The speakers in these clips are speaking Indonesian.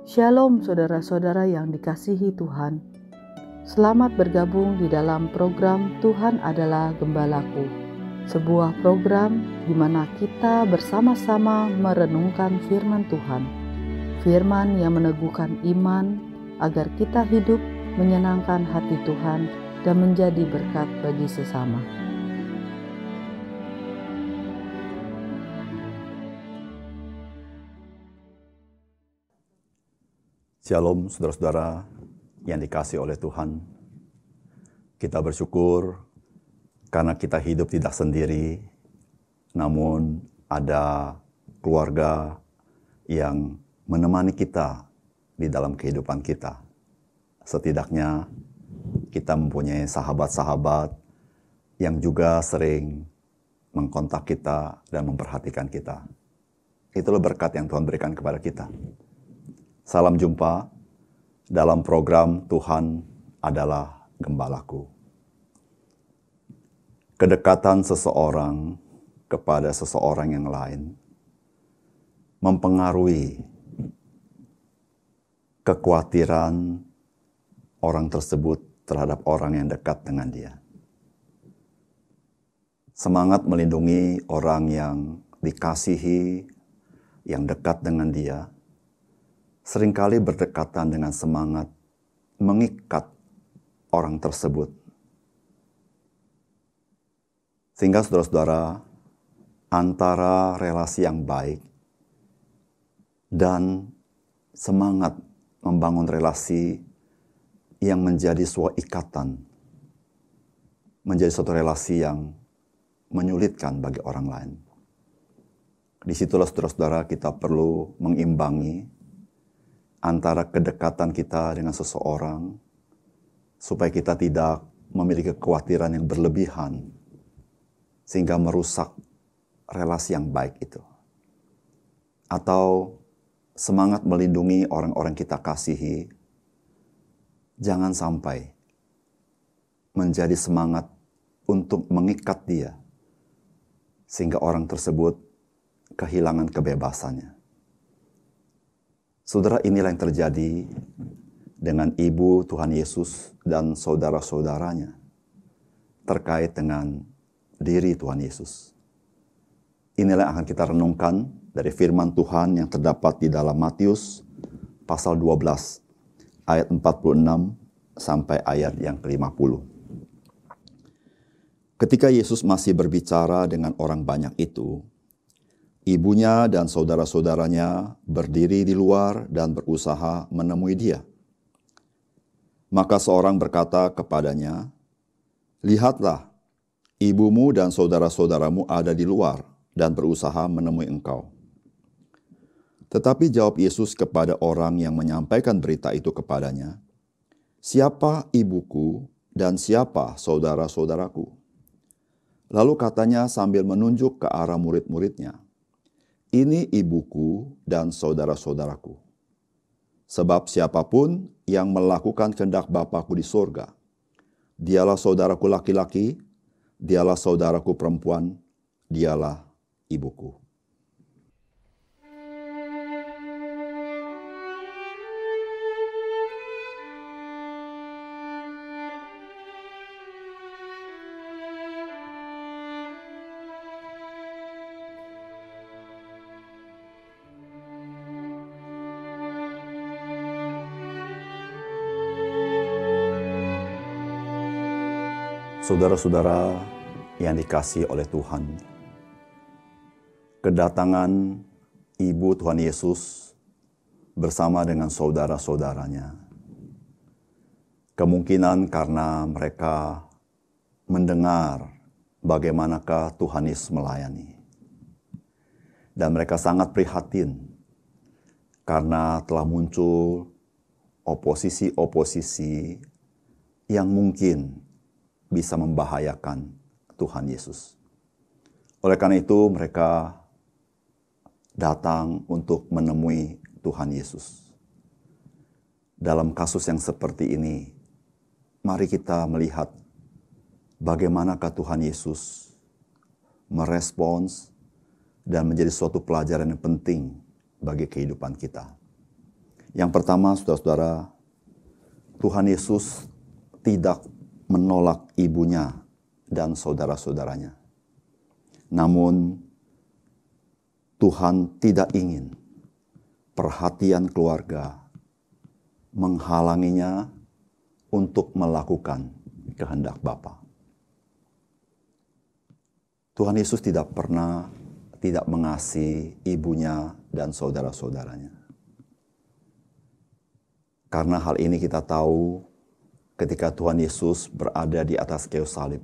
Shalom saudara-saudara yang dikasihi Tuhan. Selamat bergabung di dalam program Tuhan adalah Gembalaku. Sebuah program di mana kita bersama-sama merenungkan firman Tuhan. Firman yang meneguhkan iman agar kita hidup menyenangkan hati Tuhan dan menjadi berkat bagi sesama. Shalom saudara-saudara yang dikasihi oleh Tuhan. Kita bersyukur karena kita hidup tidak sendiri, namun ada keluarga yang menemani kita di dalam kehidupan kita. Setidaknya kita mempunyai sahabat-sahabat yang juga sering mengkontak kita dan memperhatikan kita. Itulah berkat yang Tuhan berikan kepada kita. Salam jumpa dalam program Tuhan adalah Gembalaku. Kedekatan seseorang kepada seseorang yang lain mempengaruhi kekhawatiran orang tersebut terhadap orang yang dekat dengan dia. Semangat melindungi orang yang dikasihi, yang dekat dengan dia, seringkali berdekatan dengan semangat mengikat orang tersebut. Sehingga saudara-saudara, antara relasi yang baik dan semangat membangun relasi yang menjadi sebuah ikatan, menjadi suatu relasi yang menyulitkan bagi orang lain. Disitulah saudara-saudara kita perlu mengimbangi antara kedekatan kita dengan seseorang, supaya kita tidak memiliki kekhawatiran yang berlebihan, sehingga merusak relasi yang baik itu. Atau semangat melindungi orang-orang kita kasihi, jangan sampai menjadi semangat untuk mengikat dia, sehingga orang tersebut kehilangan kebebasannya. Saudara, inilah yang terjadi dengan ibu Tuhan Yesus dan saudara-saudaranya terkait dengan diri Tuhan Yesus. Inilah yang akan kita renungkan dari firman Tuhan yang terdapat di dalam Matius pasal 12 ayat 46 sampai ayat yang ke-50. Ketika Yesus masih berbicara dengan orang banyak itu, ibunya dan saudara-saudaranya berdiri di luar dan berusaha menemui dia. Maka seorang berkata kepadanya, "Lihatlah, ibumu dan saudara-saudaramu ada di luar dan berusaha menemui engkau." Tetapi jawab Yesus kepada orang yang menyampaikan berita itu kepadanya, "Siapa ibuku dan siapa saudara-saudaraku?" Lalu katanya sambil menunjuk ke arah murid-muridnya, "Ini ibuku dan saudara-saudaraku. Sebab siapapun yang melakukan kehendak Bapa-Ku di surga, dialah saudaraku laki-laki, dialah saudaraku perempuan, dialah ibuku." Saudara-saudara yang dikasihi oleh Tuhan, kedatangan ibu Tuhan Yesus bersama dengan saudara-saudaranya, kemungkinan karena mereka mendengar bagaimanakah Tuhan Yesus melayani. Dan mereka sangat prihatin karena telah muncul oposisi-oposisi yang mungkin bisa membahayakan Tuhan Yesus. Oleh karena itu mereka datang untuk menemui Tuhan Yesus. Dalam kasus yang seperti ini, mari kita melihat bagaimanakah Tuhan Yesus merespons dan menjadi suatu pelajaran yang penting bagi kehidupan kita. Yang pertama, saudara-saudara, Tuhan Yesus tidak menolak ibunya dan saudara-saudaranya. Namun, Tuhan tidak ingin perhatian keluarga menghalanginya untuk melakukan kehendak Bapa. Tuhan Yesus tidak pernah tidak mengasihi ibunya dan saudara-saudaranya. Karena hal ini kita tahu ketika Tuhan Yesus berada di atas kayu salib,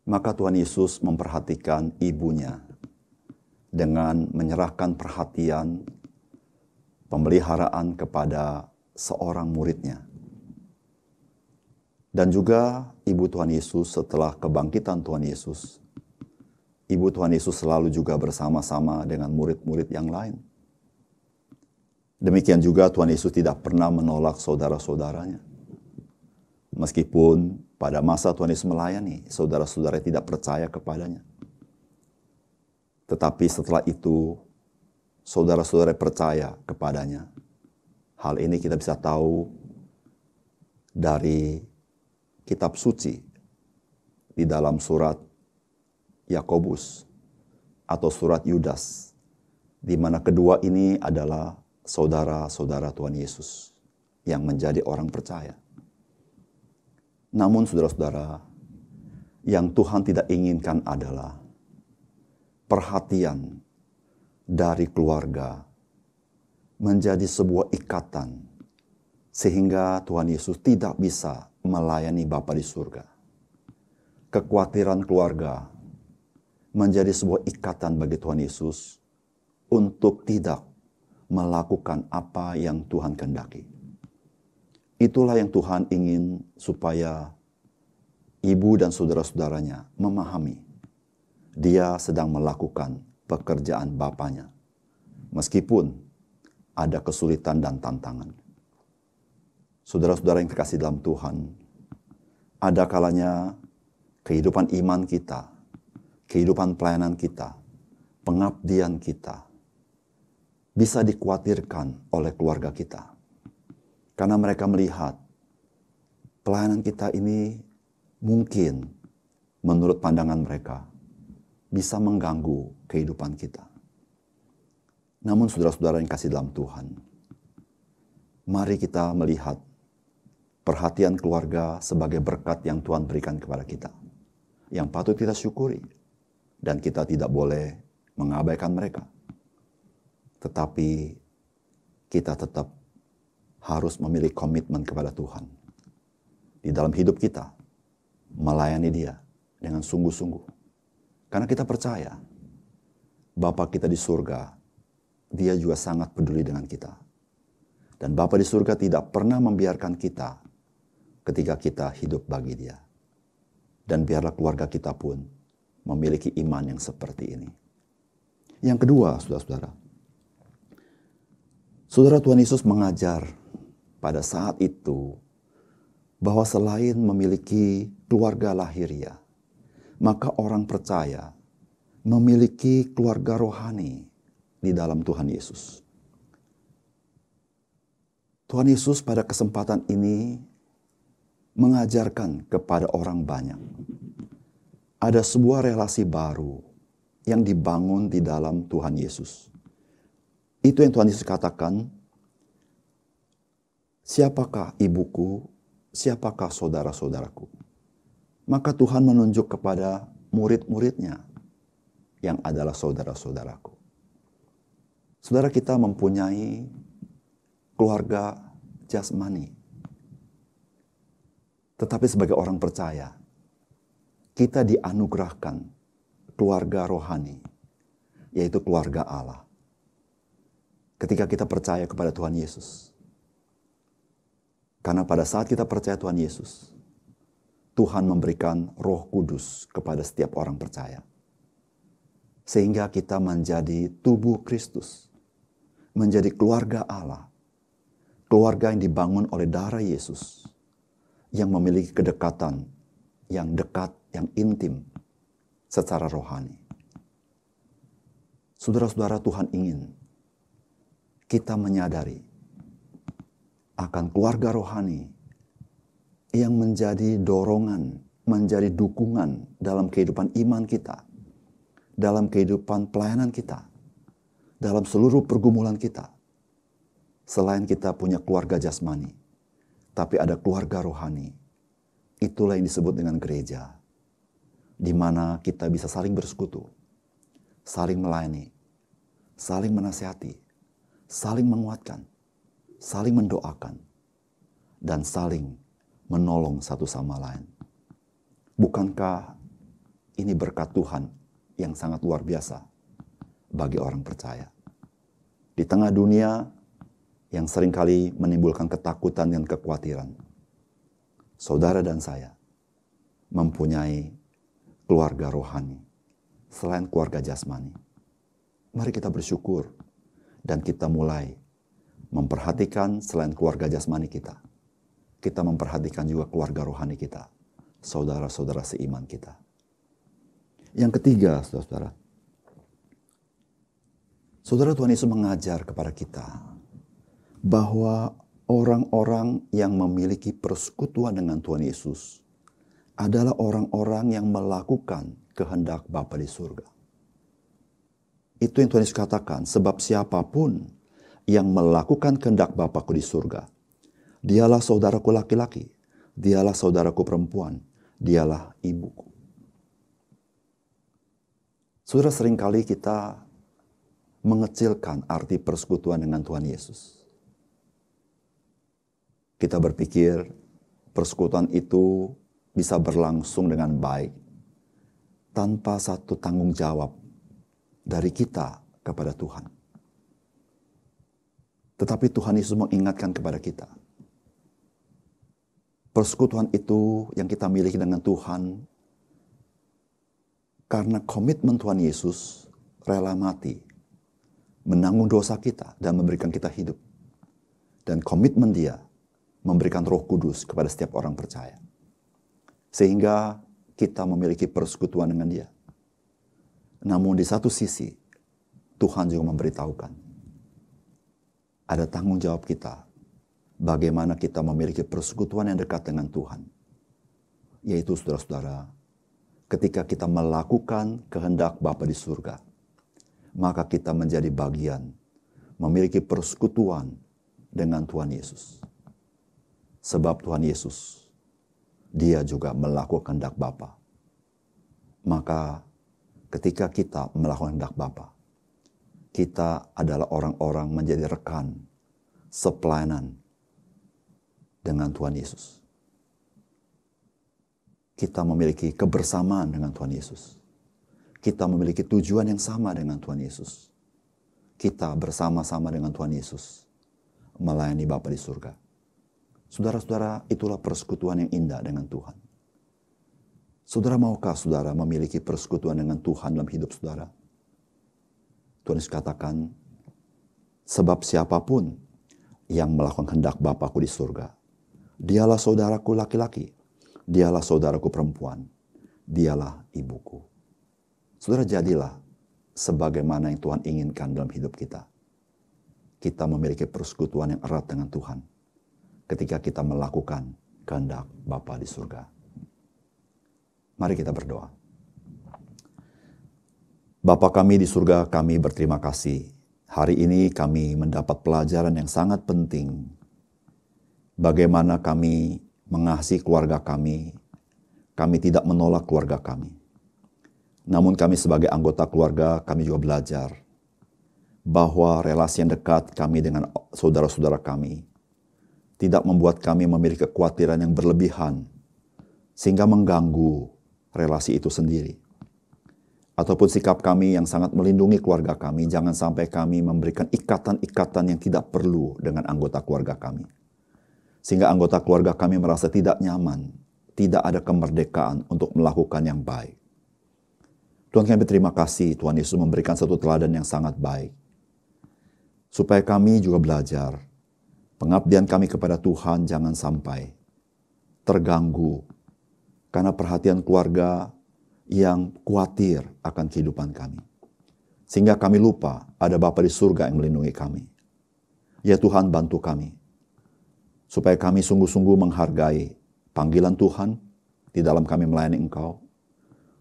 maka Tuhan Yesus memperhatikan ibunya dengan menyerahkan perhatian pemeliharaan kepada seorang muridnya. Dan juga ibu Tuhan Yesus setelah kebangkitan Tuhan Yesus, ibu Tuhan Yesus selalu juga bersama-sama dengan murid-murid yang lain. Demikian juga Tuhan Yesus tidak pernah menolak saudara-saudaranya. Meskipun pada masa Tuhan Yesus melayani, saudara-saudara tidak percaya kepadanya. Tetapi setelah itu, saudara-saudara percaya kepadanya. Hal ini kita bisa tahu dari kitab suci di dalam surat Yakobus atau surat Yudas, di mana kedua ini adalah saudara-saudara Tuhan Yesus yang menjadi orang percaya. Namun saudara-saudara, yang Tuhan tidak inginkan adalah perhatian dari keluarga menjadi sebuah ikatan sehingga Tuhan Yesus tidak bisa melayani Bapa di surga. Kekhawatiran keluarga menjadi sebuah ikatan bagi Tuhan Yesus untuk tidak melakukan apa yang Tuhan kehendaki. Itulah yang Tuhan ingin supaya ibu dan saudara-saudaranya memahami. Dia sedang melakukan pekerjaan Bapanya, meskipun ada kesulitan dan tantangan. Saudara-saudara yang terkasih dalam Tuhan, ada kalanya kehidupan iman kita, kehidupan pelayanan kita, pengabdian kita, bisa dikhawatirkan oleh keluarga kita. Karena mereka melihat pelayanan kita ini mungkin menurut pandangan mereka bisa mengganggu kehidupan kita. Namun saudara-saudara yang kasih dalam Tuhan, mari kita melihat perhatian keluarga sebagai berkat yang Tuhan berikan kepada kita, yang patut kita syukuri, dan kita tidak boleh mengabaikan mereka. Tetapi kita tetap harus memiliki komitmen kepada Tuhan di dalam hidup kita, melayani Dia dengan sungguh-sungguh. Karena kita percaya Bapa kita di surga, Dia juga sangat peduli dengan kita. Dan Bapa di surga tidak pernah membiarkan kita ketika kita hidup bagi Dia. Dan biarlah keluarga kita pun memiliki iman yang seperti ini. Yang kedua, saudara-saudara, saudara Tuhan Yesus mengajar pada saat itu bahwa selain memiliki keluarga lahiriah, maka orang percaya memiliki keluarga rohani di dalam Tuhan Yesus. Tuhan Yesus pada kesempatan ini mengajarkan kepada orang banyak. Ada sebuah relasi baru yang dibangun di dalam Tuhan Yesus. Itu yang Tuhan Yesus katakan, siapakah ibuku, siapakah saudara-saudaraku? Maka Tuhan menunjuk kepada murid-muridnya yang adalah saudara-saudaraku. Saudara, kita mempunyai keluarga jasmani. Tetapi sebagai orang percaya, kita dianugerahkan keluarga rohani, yaitu keluarga Allah. Ketika kita percaya kepada Tuhan Yesus. Karena pada saat kita percaya Tuhan Yesus, Tuhan memberikan Roh Kudus kepada setiap orang percaya. Sehingga kita menjadi tubuh Kristus, menjadi keluarga Allah, keluarga yang dibangun oleh darah Yesus, yang memiliki kedekatan yang dekat, yang intim secara rohani. Saudara-saudara, Tuhan ingin kita menyadari akan keluarga rohani yang menjadi dorongan, menjadi dukungan dalam kehidupan iman kita, dalam kehidupan pelayanan kita, dalam seluruh pergumulan kita. Selain kita punya keluarga jasmani, tapi ada keluarga rohani. Itulah yang disebut dengan gereja, di mana kita bisa saling bersekutu, saling melayani, saling menasihati, saling menguatkan, saling mendoakan, dan saling menolong satu sama lain. Bukankah ini berkat Tuhan yang sangat luar biasa bagi orang percaya? Di tengah dunia yang seringkali menimbulkan ketakutan dan kekhawatiran, saudara dan saya mempunyai keluarga rohani selain keluarga jasmani. Mari kita bersyukur dan kita mulai memperhatikan selain keluarga jasmani kita. Kita memperhatikan juga keluarga rohani kita, saudara-saudara seiman kita. Yang ketiga, saudara-saudara, saudara, Tuhan Yesus mengajar kepada kita bahwa orang-orang yang memiliki persekutuan dengan Tuhan Yesus adalah orang-orang yang melakukan kehendak Bapa di surga. Itu yang Tuhan Yesus katakan, sebab siapapun yang melakukan kehendak Bapa-Ku di surga, dialah saudaraku laki-laki, dialah saudaraku perempuan, dialah ibuku. Saudara, seringkali kita mengecilkan arti persekutuan dengan Tuhan Yesus. Kita berpikir persekutuan itu bisa berlangsung dengan baik tanpa satu tanggung jawab dari kita kepada Tuhan. Tetapi Tuhan Yesus mengingatkan kepada kita, persekutuan itu yang kita miliki dengan Tuhan karena komitmen Tuhan Yesus rela mati, menanggung dosa kita dan memberikan kita hidup. Dan komitmen Dia memberikan Roh Kudus kepada setiap orang percaya. Sehingga kita memiliki persekutuan dengan Dia. Namun di satu sisi, Tuhan juga memberitahukan, ada tanggung jawab kita, bagaimana kita memiliki persekutuan yang dekat dengan Tuhan. Yaitu saudara-saudara, ketika kita melakukan kehendak Bapa di surga, maka kita menjadi bagian, memiliki persekutuan dengan Tuhan Yesus. Sebab Tuhan Yesus, Dia juga melakukan kehendak Bapa. Maka ketika kita melakukan kehendak Bapa, kita adalah orang-orang menjadi rekan sepelayanan dengan Tuhan Yesus. Kita memiliki kebersamaan dengan Tuhan Yesus. Kita memiliki tujuan yang sama dengan Tuhan Yesus. Kita bersama-sama dengan Tuhan Yesus melayani Bapa di surga. Saudara-saudara, itulah persekutuan yang indah dengan Tuhan. Saudara, maukah saudara memiliki persekutuan dengan Tuhan dalam hidup saudara? Tuhan Yesus katakan, sebab siapapun yang melakukan kehendak Bapa-Ku di surga, dialah saudaraku laki-laki, dialah saudaraku perempuan, dialah ibuku. Saudara, jadilah sebagaimana yang Tuhan inginkan dalam hidup kita. Kita memiliki persekutuan yang erat dengan Tuhan ketika kita melakukan kehendak Bapa di surga. Mari kita berdoa. Bapa kami di surga, kami berterima kasih. Hari ini kami mendapat pelajaran yang sangat penting. Bagaimana kami mengasihi keluarga kami tidak menolak keluarga kami. Namun kami sebagai anggota keluarga, kami juga belajar bahwa relasi yang dekat kami dengan saudara-saudara kami tidak membuat kami memiliki kekhawatiran yang berlebihan sehingga mengganggu relasi itu sendiri. Ataupun sikap kami yang sangat melindungi keluarga kami, jangan sampai kami memberikan ikatan-ikatan yang tidak perlu dengan anggota keluarga kami. Sehingga anggota keluarga kami merasa tidak nyaman, tidak ada kemerdekaan untuk melakukan yang baik. Tuhan, kami berterima kasih, Tuhan Yesus memberikan satu teladan yang sangat baik. Supaya kami juga belajar, pengabdian kami kepada Tuhan jangan sampai terganggu karena perhatian keluarga yang khawatir akan kehidupan kami. Sehingga kami lupa ada Bapa di surga yang melindungi kami. Ya Tuhan, bantu kami supaya kami sungguh-sungguh menghargai panggilan Tuhan di dalam kami melayani Engkau.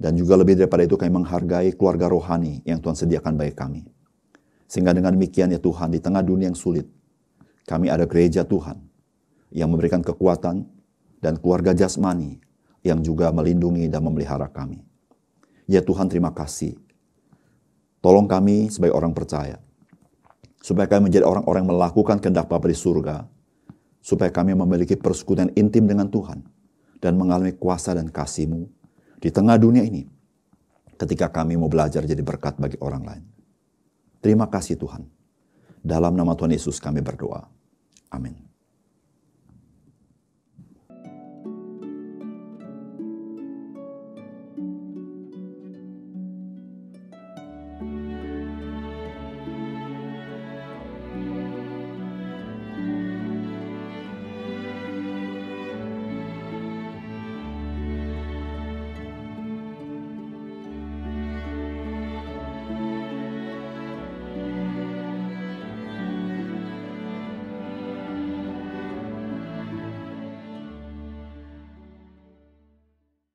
Dan juga lebih daripada itu kami menghargai keluarga rohani yang Tuhan sediakan bagi kami. Sehingga dengan demikian ya Tuhan, di tengah dunia yang sulit, kami ada gereja Tuhan yang memberikan kekuatan dan keluarga jasmani yang juga melindungi dan memelihara kami. Ya Tuhan, terima kasih. Tolong kami sebagai orang percaya, supaya kami menjadi orang-orang yang melakukan kehendak Bapa di surga, supaya kami memiliki persekutuan intim dengan Tuhan dan mengalami kuasa dan kasih-Mu di tengah dunia ini ketika kami mau belajar jadi berkat bagi orang lain. Terima kasih Tuhan. Dalam nama Tuhan Yesus kami berdoa. Amin.